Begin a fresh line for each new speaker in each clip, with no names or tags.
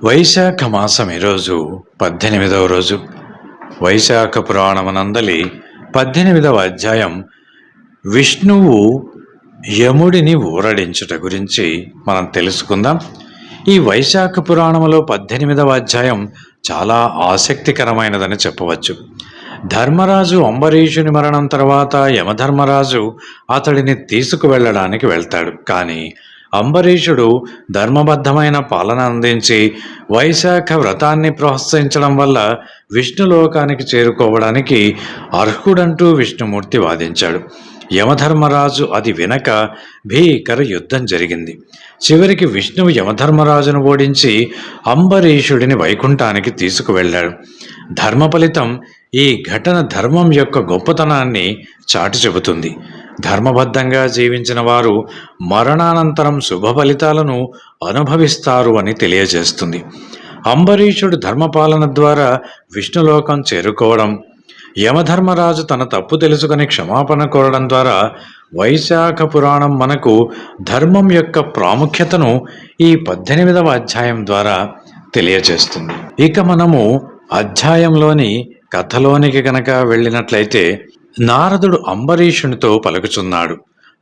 వైశాఖ మాసం ఈరోజు 18వ రోజు. వైశాఖ పురాణమునందలి 18వ అధ్యాయం విష్ణువు యముడిని ఊరడించుట గురించి మనం తెలుసుకుందాం. ఈ వైశాఖ పురాణములో 18వ అధ్యాయం చాలా ఆసక్తికరమైనదని చెప్పవచ్చు. ధర్మరాజు అంబరీషుని మరణం తర్వాత యమధర్మరాజు అతడిని తీసుకువెళ్ళడానికి వెళ్తాడు. కానీ అంబరీషుడు ధర్మబద్ధమైన పాలన అందించి వైశాఖ వ్రతాన్ని ప్రోత్సహించడం వల్ల విష్ణులోకానికి చేరుకోవడానికి అర్హుడంటూ విష్ణుమూర్తి వాదించాడు. యమధర్మరాజు అది వినక భీకర యుద్ధం జరిగింది. చివరికి విష్ణువు యమధర్మరాజును ఓడించి అంబరీషుడిని వైకుంఠానికి తీసుకువెళ్ళాడు. ధర్మ ఫలితం ఈ ఘటన ధర్మం యొక్క గొప్పతనాన్ని చాటి చెబుతుంది. ధర్మబద్ధంగా జీవించిన వారు మరణానంతరం శుభ ఫలితాలను అనుభవిస్తారు అని తెలియజేస్తుంది. అంబరీషుడు ధర్మపాలన ద్వారా విష్ణులోకం చేరుకోవడం, యమధర్మరాజు తన తప్పు తెలుసుకుని క్షమాపణ కోరడం ద్వారా వైశాఖ పురాణం మనకు ధర్మం యొక్క ప్రాముఖ్యతను ఈ 18వ అధ్యాయం ద్వారా తెలియజేస్తుంది. ఇక మనము అధ్యాయంలోని కథలోనికి గనక వెళ్ళినట్లయితే, నారదుడు అంబరీషునితో పలుకుచున్నాడు.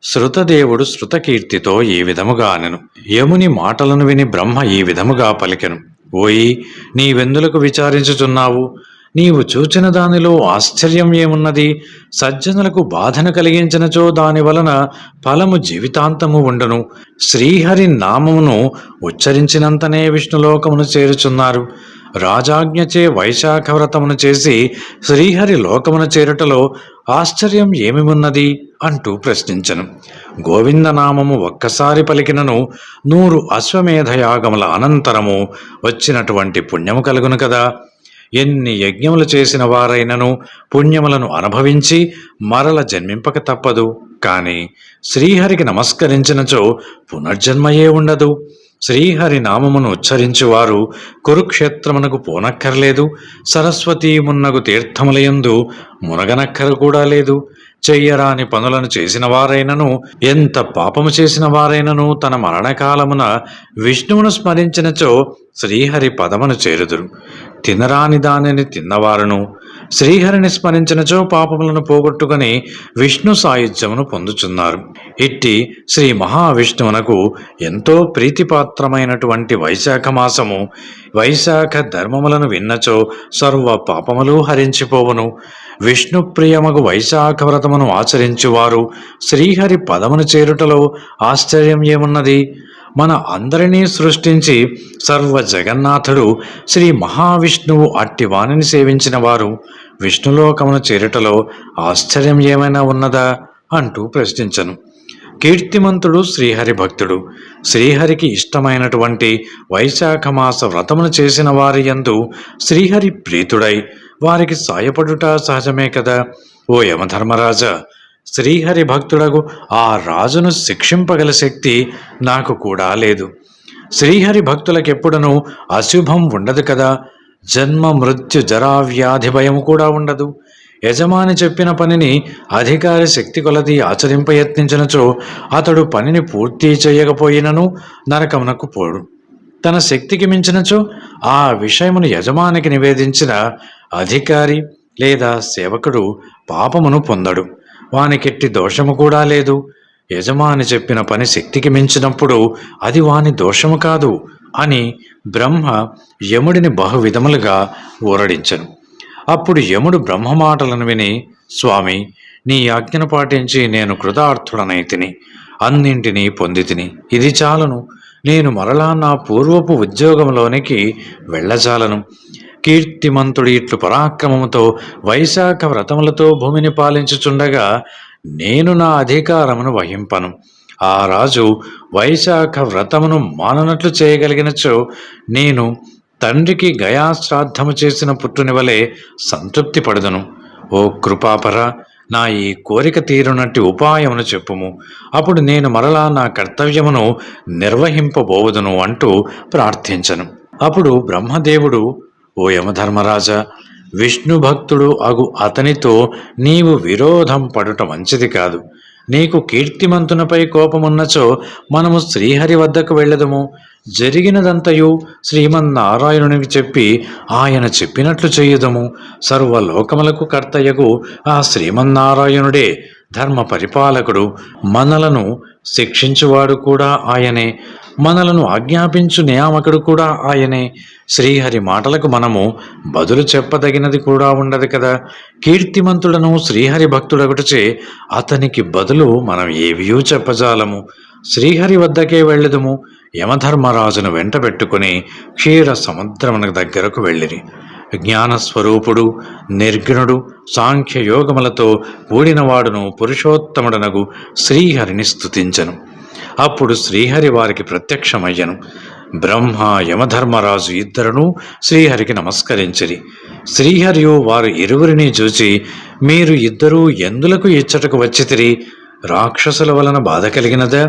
శృతదేవుడు శృతకీర్తితో ఈ విధముగా అనెను. యముని మాటలను విని బ్రహ్మ ఈ విధముగా పలికెను. ఓయి, నీవెందులకు విచారించుచున్నావు? నీవు చూచిన దానిలో ఆశ్చర్యం ఏమున్నది? సజ్జనులకు బాధను కలిగించినచో దాని వలన ఫలము జీవితాంతము ఉండును. శ్రీహరి నామమును ఉచ్చరించినంతనే విష్ణులోకమును చేరుచున్నారు. రాజాజ్ఞచే వైశాఖ వ్రతమును చేసి శ్రీహరి లోకమును చేరుటలో ఆశ్చర్యం ఏమిమున్నది అంటూ ప్రశ్నించను. గోవిందనామము ఒక్కసారి పలికినను 100 అశ్వమేధయాగముల అనంతరము వచ్చినటువంటి పుణ్యము కలుగును కదా. ఎన్ని యజ్ఞములు చేసిన వారైనను పుణ్యములను అనుభవించి మరల జన్మింపక తప్పదు. కానీ శ్రీహరికి నమస్కరించినచో పునర్జన్మయే ఉండదు. శ్రీహరి నామమును ఉచ్చరించువారు కురుక్షేత్రమునకు పోనక్కర్లేదు. సరస్వతీ మున్నగు తీర్థములయందు మునగనక్కర కూడా లేదు. చెయ్యరాని పనులను చేసిన వారైనను, ఎంత పాపము చేసిన వారైనను తన మరణకాలమున విష్ణువును స్మరించినచో శ్రీహరి పదమును చేరుదురు. తినరాని దానిని తిన్నవారును శ్రీహరిని స్మరించినచో పాపములను పోగొట్టుకుని విష్ణు సాయుధ్యమును పొందుచున్నారు. ఇట్టి శ్రీ మహావిష్ణువునకు ఎంతో ప్రీతిపాత్రమైనటువంటి వైశాఖ మాసము. వైశాఖ ధర్మములను విన్నచో సర్వ పాపములు హరించిపోవును. విష్ణుప్రియమగు వైశాఖ వ్రతమును ఆచరించువారు శ్రీహరి పదమును చేరుటలో ఆశ్చర్యం ఏమున్నది? మన అందరినీ సృష్టించి సర్వ జగన్నాథుడు శ్రీ మహావిష్ణువు అట్టి వాణిని సేవించిన వారు విష్ణులోకమును చేరుటలో ఆశ్చర్యం ఏమైనా ఉన్నదా అంటూ ప్రశ్నించను. కీర్తిమంతుడు శ్రీహరి భక్తుడు. శ్రీహరికి ఇష్టమైనటువంటి వైశాఖ మాస వ్రతమును చేసిన వారి యందు శ్రీహరి ప్రీతుడై వారికి సాయపడుట సహజమే కదా. ఓ యమధర్మరాజా, శ్రీహరి భక్తుడగు ఆ రాజును శిక్షింపగల శక్తి నాకు కూడా లేదు. శ్రీహరి భక్తులకెప్పుడనూ అశుభం ఉండదు కదా. జన్మ మృత్యు జరా వ్యాధి భయం కూడా ఉండదు. యజమాని చెప్పిన పనిని అధికారి శక్తి కొలది ఆచరింపయత్నించినచో అతడు పనిని పూర్తి చేయకపోయినను నరకమునకు పోడు. తన శక్తికి మించినచో ఆ విషయమును యజమానికి నివేదించిన అధికారి లేదా సేవకుడు పాపమును పొందడు. వానికెట్టి దోషము కూడా లేదు. యజమాని చెప్పిన పని శక్తికి మించినప్పుడు అది వాని దోషము కాదు అని బ్రహ్మ యముడిని బహువిధములుగా ఊరడించను. అప్పుడు యముడు బ్రహ్మ మాటలను విని, స్వామి, నీ ఆజ్ఞను పాటించి నేను కృతార్థుడనైతిని, అన్నింటినీ పొందితిని. ఇది చాలును. నేను మరలా నా పూర్వపు ఉద్యోగంలోనికి వెళ్ళజాలను. కీర్తిమంతుడి ఇట్లు పరాక్రమముతో వైశాఖ వ్రతములతో భూమిని పాలించుచుండగా నేను నా అధికారమును వహింపను. ఆ రాజు వైశాఖ వ్రతమును మాననట్లు చేయగలిగినచో నేను తండ్రికి గయాశ్రాద్ధము చేసిన పుట్టుని వలె సంతృప్తి పడుదును. ఓ కృపాపర, నా ఈ కోరిక తీరునట్టి ఉపాయమును చెప్పుము. అప్పుడు నేను మరలా నా కర్తవ్యమును నిర్వహింపబోవుదును అంటూ ప్రార్థించను. అప్పుడు బ్రహ్మదేవుడు, ఓ యమధర్మరాజా, విష్ణు భక్తుడు అగు అతనితో నీవు విరోధం పడుట మంచిది కాదు. నీకు కీర్తిమంతునిపై కోపమున్నచో మనము శ్రీహరి వద్దకు వెళ్ళదము. జరిగినదంతయు శ్రీమన్నారాయణునికి చెప్పి ఆయన చెప్పినట్లు చేయుదము. సర్వలోకములకు కర్తయగు ఆ శ్రీమన్నారాయణుడే ధర్మ పరిపాలకుడు. మనలను శిక్షించువాడు కూడా ఆయనే, మనలను ఆజ్ఞాపించు నియామకుడు కూడా ఆయనే. శ్రీహరి మాటలకు మనము బదులు చెప్పదగినది కూడా ఉండదు కదా. కీర్తిమంతుడను శ్రీహరి భక్తుడొకటిచే అతనికి బదులు మనం ఏవియూ చెప్పజాలము. శ్రీహరి వద్దకే వెళ్ళదుము. యమధర్మరాజును వెంట పెట్టుకుని క్షీర సముద్రమునకు దగ్గరకు వెళ్ళిరి. జ్ఞానస్వరూపుడు, నిర్గుణుడు, సాంఖ్యయోగములతో కూడినవాడును పురుషోత్తముడనగు శ్రీహరిని స్తుతించను. అప్పుడు శ్రీహరి వారికి ప్రత్యక్షమయ్యను. బ్రహ్మ యమధర్మరాజు ఇద్దరును శ్రీహరికి నమస్కరించిరి. శ్రీహరియు వారు ఇరువురిని చూచి, మీరు ఇద్దరూ ఎందులకు ఇచ్చటకు వచ్చితిరి? రాక్షసుల వలన బాధ కలిగినదా?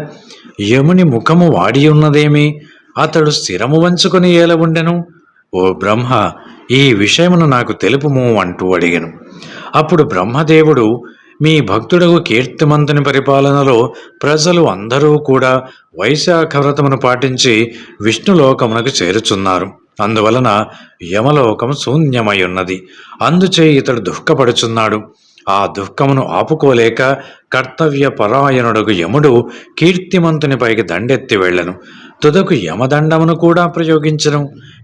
యముని ముఖము వాడియున్నదేమి? అతడు శిరము వంచుకొని ఏల ఉండెను? ఓ బ్రహ్మ, ఈ విషయమును నాకు తెలుపుము అంటూ అడిగెను. అప్పుడు బ్రహ్మదేవుడు, మీ భక్తుడగు కీర్తిమంతుని పరిపాలనలో ప్రజలు అందరూ కూడా వైశాఖ వ్రతమును పాటించి విష్ణులోకమునకు చేరుచున్నారు. అందువలన యమలోకము శూన్యమై ఉన్నది. అందుచే ఇతడు దుఃఖపడుచున్నాడు. ఆ దుఃఖమును ఆపుకోలేక కర్తవ్య పరాయణుడగు యముడు కీర్తిమంతునిపైకి దండెత్తి వెళ్ళను. తుదకు యమదండమును కూడా ప్రయోగించను.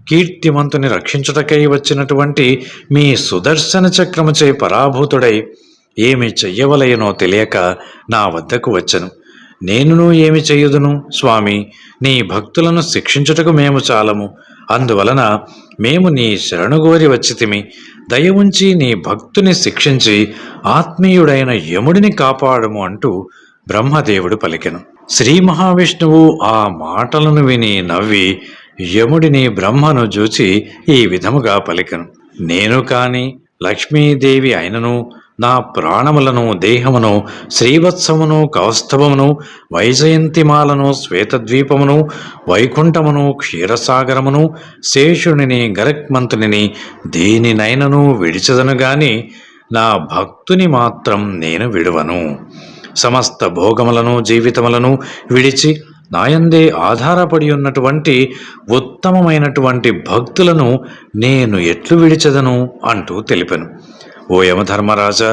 కీర్తిమంతుని రక్షించుటకై వచ్చినటువంటి మీ సుదర్శన చక్రముచే పరాభూతుడై ఏమి చెయ్యవలయనో తెలియక నా వద్దకు వచ్చను. నేనును ఏమి చెయ్యుదును స్వామి? నీ భక్తులను శిక్షించుటకు మేము చాలము. అందువలన మేము నీ శరణుగోరి వచ్చితిమి. దయ ఉంచి నీ భక్తుని శిక్షించి ఆత్మీయుడైన యముడిని కాపాడము అంటూ బ్రహ్మదేవుడు పలికెను. శ్రీ మహావిష్ణువు ఆ మాటలను విని నవ్వి యముడిని బ్రహ్మను చూచి ఈ విధముగా పలికెను. నేను కాని లక్ష్మీదేవి అయినను నా ప్రాణములను, దేహమును, శ్రీవత్సమును, కౌస్తభమును, వైజయంతిమాలను, శ్వేతద్వీపమును, వైకుంఠమును, క్షీరసాగరమును, శేషునిని, గరక్మంతుని దేనినైనను విడిచదను గాని నా భక్తుని మాత్రం నేను విడువను. సమస్త భోగములను, జీవితములను విడిచి నాయందే ఆధారపడి ఉన్నటువంటి ఉత్తమమైనటువంటి భక్తులను నేను ఎట్లు విడిచెదను అంటూ తెలిపెను. ఓ యమధర్మరాజా,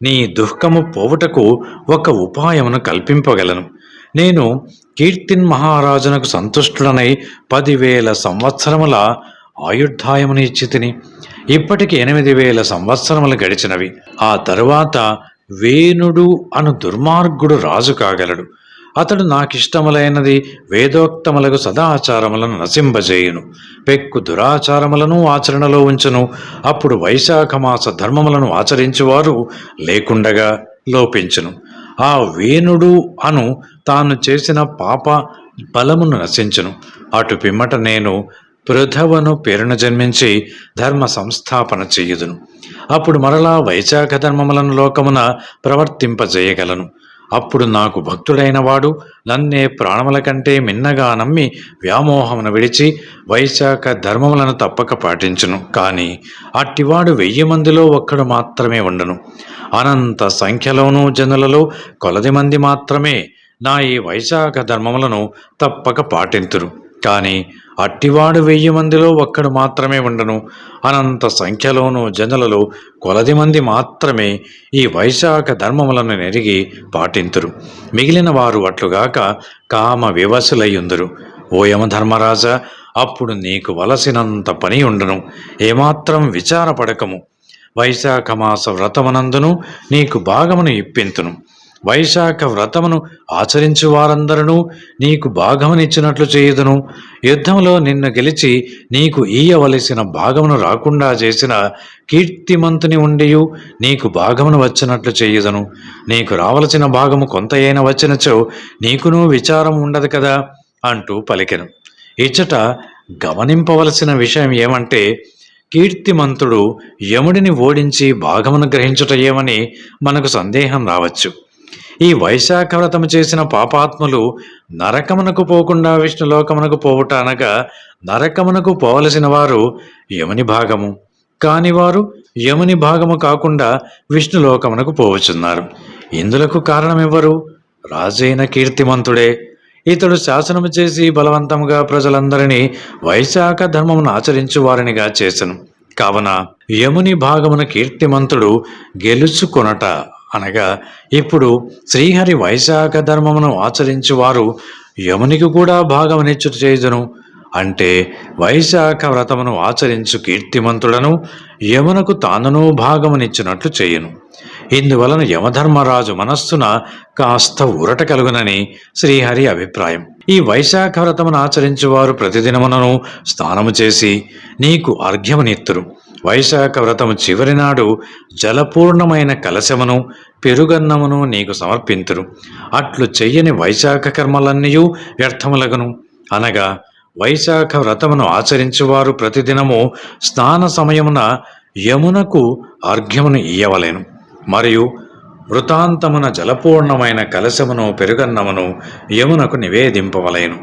నీ దుఃఖము పోవుటకు ఒక ఉపాయమును కల్పింపగలను. నేను కీర్తిన్ మహారాజునకు సంతుష్టుడనై 10,000 సంవత్సరముల ఆయుర్దాయమును ఇచ్చి తిని. ఇప్పటికి 8,000 సంవత్సరములు గడిచినవి. ఆ తరువాత వేణుడు అను దుర్మార్గుడు రాజు కాగలడు. అతడు నాకిష్టములైనది వేదోక్తములకు సదాచారములను నశింపజేయును, పెక్కు దురాచారములను ఆచరణలో ఉంచును. అప్పుడు వైశాఖమాస ధర్మములను ఆచరించువారు లేకుండగా లోపించును. ఆ వేణుడు అను తాను చేసిన పాప బలమును నశించును. అటు పిమ్మట నేను పృథవను పేరును జన్మించి ధర్మ సంస్థాపన చెయ్యుదును. అప్పుడు మరలా వైశాఖ ధర్మములను లోకమున ప్రవర్తింపజేయగలను. అప్పుడు నాకు భక్తుడైన వాడు నన్నే ప్రాణముల కంటే మిన్నగా నమ్మి వ్యామోహమును విడిచి వైశాఖ ధర్మములను తప్పక పాటించును. కానీ అట్టివాడు 1000 మందిలో ఒక్కడు మాత్రమే ఉండను. అనంత సంఖ్యలోనూ జనులలో కొలది మంది మాత్రమే నా ఈ వైశాఖ ధర్మములను తప్పక పాటింతురు. కానీ అట్టివాడు 1000 మందిలో ఒక్కడు మాత్రమే ఉండను. అనంత సంఖ్యలోనూ జనులలో కొలది మంది మాత్రమే ఈ వైశాఖ ధర్మములను నెరిగి పాటింతురు. మిగిలిన వారు అట్లుగాక కామ వివశులయ్యుందురు. ఓ యమధర్మరాజా, అప్పుడు నీకు వలసినంత పని ఉండును. ఏమాత్రం విచారపడకము. వైశాఖ మాస వ్రతమునందును నీకు భాగమును ఇప్పింతును. వైశాఖ వ్రతమును ఆచరించు వారందరూ నీకు భాగమునిచ్చినట్లు చేయుదును. యుద్ధంలో నిన్ను గెలిచి నీకు ఈయవలసిన భాగమును రాకుండా చేసిన కీర్తిమంతుని ఉండియు నీకు భాగమును వచ్చినట్లు చేయుదును. నీకు రావలసిన భాగము కొంత అయిన వచ్చినచో నీకునూ విచారం ఉండదు కదా అంటూ పలికెను. ఇచ్చట గమనింపవలసిన విషయం ఏమంటే, కీర్తిమంతుడు యముడిని ఓడించి భాగమును గ్రహించుట ఏమని మనకు సందేహం రావచ్చు. ఈ వైశాఖ వ్రతము చేసిన పాపాత్ములు నరకమునకు పోకుండా విష్ణులోకమునకు పోవుట అనగా, నరకమునకు పోవలసిన వారు యముని భాగము కాని వారు యముని భాగము కాకుండా విష్ణులోకమునకు పోవచున్నారు. ఇందులకు కారణమెవ్వరు? రాజైన కీర్తిమంతుడే. ఇతడు శాసనము చేసి బలవంతముగా ప్రజలందరినీ వైశాఖ ధర్మమును ఆచరించు వారినిగా చేసెను. కావున యముని భాగమున కీర్తిమంతుడు గెలుచుకొనట అనగా ఇప్పుడు శ్రీహరి వైశాఖ ధర్మమును ఆచరించువారు యమునికి కూడా భాగమునిచ్చుట చేయుదును. అంటే వైశాఖ వ్రతమును ఆచరించు కీర్తిమంతుడను యమునకు తానును భాగమునిచ్చినట్లు చేయును. ఇందువలన యమధర్మరాజు మనస్సున కాస్త ఊరట కలుగునని శ్రీహరి అభిప్రాయం. ఈ వైశాఖ వ్రతమును ఆచరించువారు ప్రతిదినమునను స్నానము చేసి నీకు అర్ఘ్యమునిత్తురు. వైశాఖ వ్రతము చివరి నాడు జలపూర్ణమైన కలశమును పెరుగన్నమును నీకు సమర్పింతురు. అట్లు చెయ్యని వైశాఖ కర్మలన్నయూ వ్యర్థములగును. అనగా వైశాఖ వ్రతమును ఆచరించువారు ప్రతిదినము స్నాన సమయమున యమునకు అర్ఘ్యమును ఇయ్యవలెను. మరియు వృతాంతమున జలపూర్ణమైన కలశమును పెరుగన్నమును యమునకు నివేదింపవలేను.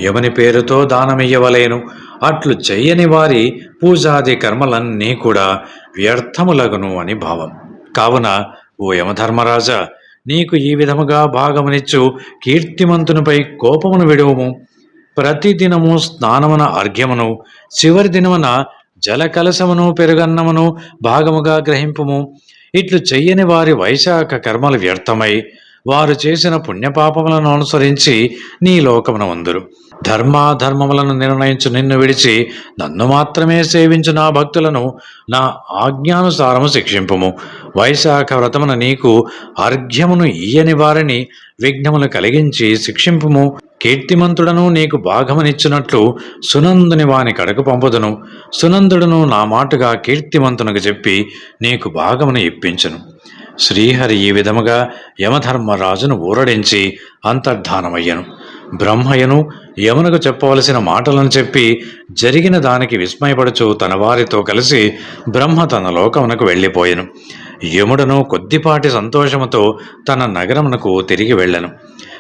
యముని పేరుతో దానమియ్యవలేను. అట్లు చెయ్యని వారి పూజాది కర్మలన్నీ కూడా వ్యర్థములగును అని భావం. కావున ఓ యమధర్మరాజా, నీకు ఈ విధముగా భాగమునిచ్చు కీర్తిమంతునిపై కోపమును విడువుము. ప్రతిదినము స్నానమున అర్ఘ్యమును, చివరి దినమున జలకలశమును పెరుగన్నమును భాగముగా గ్రహింపుము. ఇట్లు చెయ్యని వారి వైశాఖ కర్మలు వ్యర్థమై వారు చేసిన పుణ్యపాపములను అనుసరించి నీ లోకమున ఉందురు. ధర్మాధర్మములను నిర్ణయించు నిన్ను విడిచి నన్ను మాత్రమే సేవించు నా భక్తులను నా ఆజ్ఞానుసారము శిక్షింపుము. వైశాఖ వ్రతమున నీకు అర్ఘ్యమును ఇయ్యని వారిని విఘ్నములు కలిగించి శిక్షింపుము. కీర్తిమంతుడను నీకు భాగమునిచ్చినట్లు సునందుని వాని కడకు పంపుదును. సునందుడును నా మాటుగా కీర్తిమంతునికి చెప్పి నీకు భాగమును ఇప్పించును. శ్రీహరి ఈ విధముగా యమధర్మరాజును ఊరడించి అంతర్ధానమయ్యను. బ్రహ్మయ్యను యమునకు చెప్పవలసిన మాటలను చెప్పి జరిగిన దానికి విస్మయపడుచు తన వారితో కలిసి బ్రహ్మ తన లోకమునకు వెళ్ళిపోయెను. యముడను కొద్దిపాటి సంతోషముతో తన నగరమునకు తిరిగి వెళ్ళెను.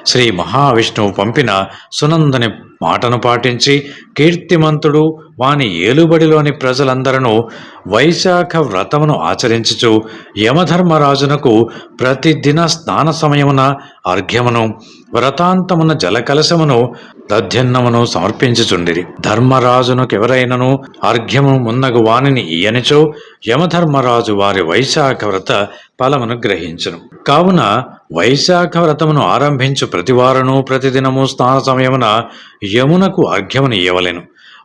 శ్రీ మహావిష్ణువు పంపిన సునందని మాటను పాటించి కీర్తిమంతుడు వాని ఏలుబడిలోని ప్రజలందరూ వైశాఖ వ్రతమును ఆచరించుచు యమధర్మరాజునకు ప్రతిదిన స్నాన సమయమున అర్ఘ్యమును, వ్రతాంతమున జలకలశమును దధ్యన్నమును సమర్పించుచుండిరి. ధర్మరాజునకెవరైనను అర్ఘ్యము మున్నగు వానిని ఇయ్యనిచో యమధర్మరాజు వారి వైశాఖ వ్రత ఫలమును గ్రహించును. కావున వైశాఖ వ్రతమును ఆరంభించు ప్రతివారును ప్రతిదినము స్నాన సమయమున యమునకు అర్ఘ్యమును ఇయ్యవలెను.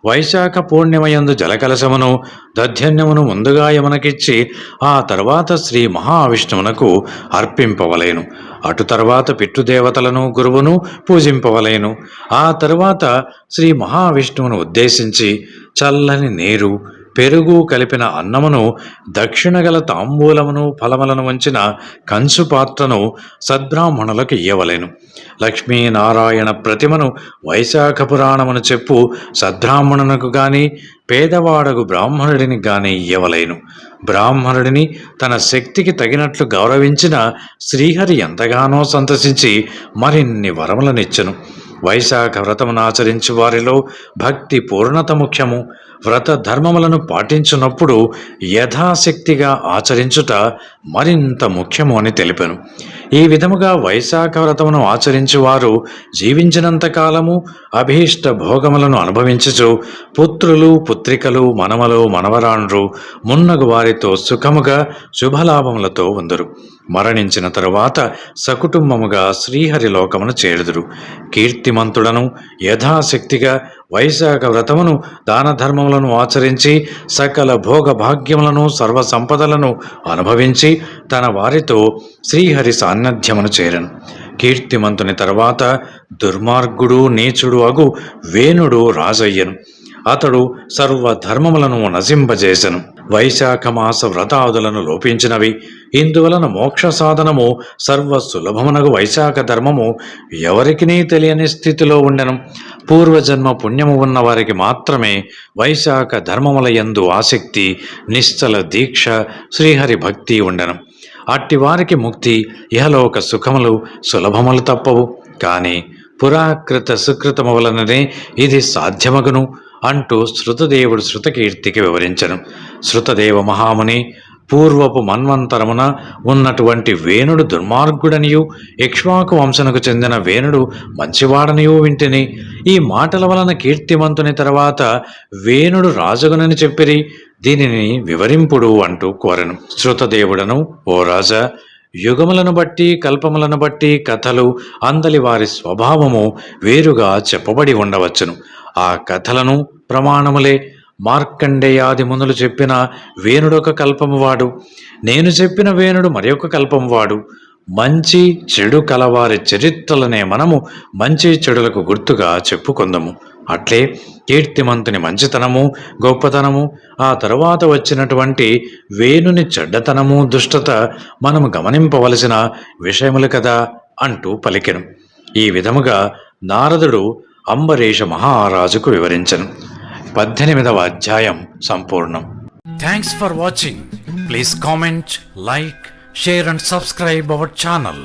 వైశాఖ పూర్ణిమయందు జలకలశమును దధ్యన్యమును ముందుగా యమునకిచ్చి ఆ తర్వాత శ్రీ మహావిష్ణువునకు అర్పింపవలేను. అటు తర్వాత పితృదేవతలను గురువును పూజింపవలేను. ఆ తరువాత శ్రీ మహావిష్ణువును ఉద్దేశించి చల్లని నీరు పెరుగు కలిపిన అన్నమును దక్షిణగల తాంబూలమును ఫలములను ఉంచిన కంచు పాత్రను సద్బ్రాహ్మణులకు ఇయ్యవలెను. లక్ష్మీనారాయణ ప్రతిమను వైశాఖ పురాణమును చెప్పు సద్బ్రాహ్మణునకు గాని పేదవాడగు బ్రాహ్మణుడిని గాని ఇయ్యవలేను. బ్రాహ్మణుడిని తన శక్తికి తగినట్లు గౌరవించిన శ్రీహరి ఎంతగానో సంతసించి మరిన్ని వరములనిచ్చెను. వైశాఖ వ్రతమును ఆచరించు వారిలో భక్తి పూర్ణత ముఖ్యము. వ్రత ధర్మములను పాటించున్నప్పుడు యథాశక్తిగా ఆచరించుట మరింత ముఖ్యము అని తెలిపెను. ఈ విధముగా వైశాఖ వ్రతమును ఆచరించువారు జీవించినంత కాలము అభీష్ట భోగములను అనుభవించుచు పుత్రులు పుత్రికలు మనమలు మనవరాండ్రు మున్నగు వారితో సుఖముగా శుభలాభములతో ఉందరు. మరణించిన తరువాత సకుటుంబముగా శ్రీహరి లోకమును చేరుదురు. కీర్తిమంతుడను యథాశక్తిగా వైశాఖ వ్రతమును దాన ధర్మములను ఆచరించి సకల భోగ భాగ్యములను సర్వ సంపదలను అనుభవించి తన వారితో శ్రీహరి సాన్నిధ్యమును చేరను. కీర్తిమంతుని తర్వాత దుర్మార్గుడు నీచుడు అగు వేణుడు రాజయ్యను. అతడు సర్వధర్మములను నశింపజేసెను. వైశాఖ మాస వ్రతాదులను లోపించినవి. ఇందువలన మోక్ష సాధనము సర్వ సులభమునగు వైశాఖ ధర్మము ఎవరికినీ తెలియని స్థితిలో ఉండెను. పూర్వజన్మ పుణ్యము ఉన్న వారికి మాత్రమే వైశాఖ ధర్మముల యందు ఆసక్తి, నిశ్చల దీక్ష, శ్రీహరి భక్తి ఉండెను. అట్టి వారికి ముక్తి, ఇహలోక సుఖములు సులభములు తప్పవు. కానీ పురాకృత సుకృతము వలననే ఇది సాధ్యమగును అంటూ శృతదేవుడు శృతకీర్తికి వివరించను. శృతదేవ మహాముని పూర్వపు మన్వంతరమున ఉన్నటువంటి వేణుడు దుర్మార్గుడనియు ఇక్ష్వాకు వంశనకు చెందిన వేణుడు మంచివాడనియు వింటిని. ఈ మాటల వలన కీర్తిమంతుని తర్వాత వేణుడు రాజగునని చెప్పిరి, దీనిని వివరింపుడు అంటూ కోరెను. శృతదేవుడను, ఓ రాజా, యుగములను బట్టి కల్పములను బట్టి కథలు అందలి వారి స్వభావము వేరుగా చెప్పబడి ఉండవచ్చును. ఆ కథలను ప్రమాణములే. మార్కండేయాది మునులు చెప్పిన వేణుడొక కల్పము వాడు, నేను చెప్పిన వేణుడు మరొక కల్పము వాడు. మంచి చెడు కలవారి చరిత్రలనే మనము మంచి చెడులకు గుర్తుగా చెప్పుకుందాము. అట్లే కీర్తిమంతుని మంచితనము గొప్పతనము, ఆ తరువాత వచ్చినటువంటి వేణుని చెడ్డతనము దుష్టత మనము గమనింపవలసిన విషయములు కదా అంటూ పలికెను. ఈ విధముగా నారదుడు అంబరీష మహారాజుకు వివరించెను. 18వ అధ్యాయం సంపూర్ణం. Thanks for watching. Please comment, like, share and subscribe our channel.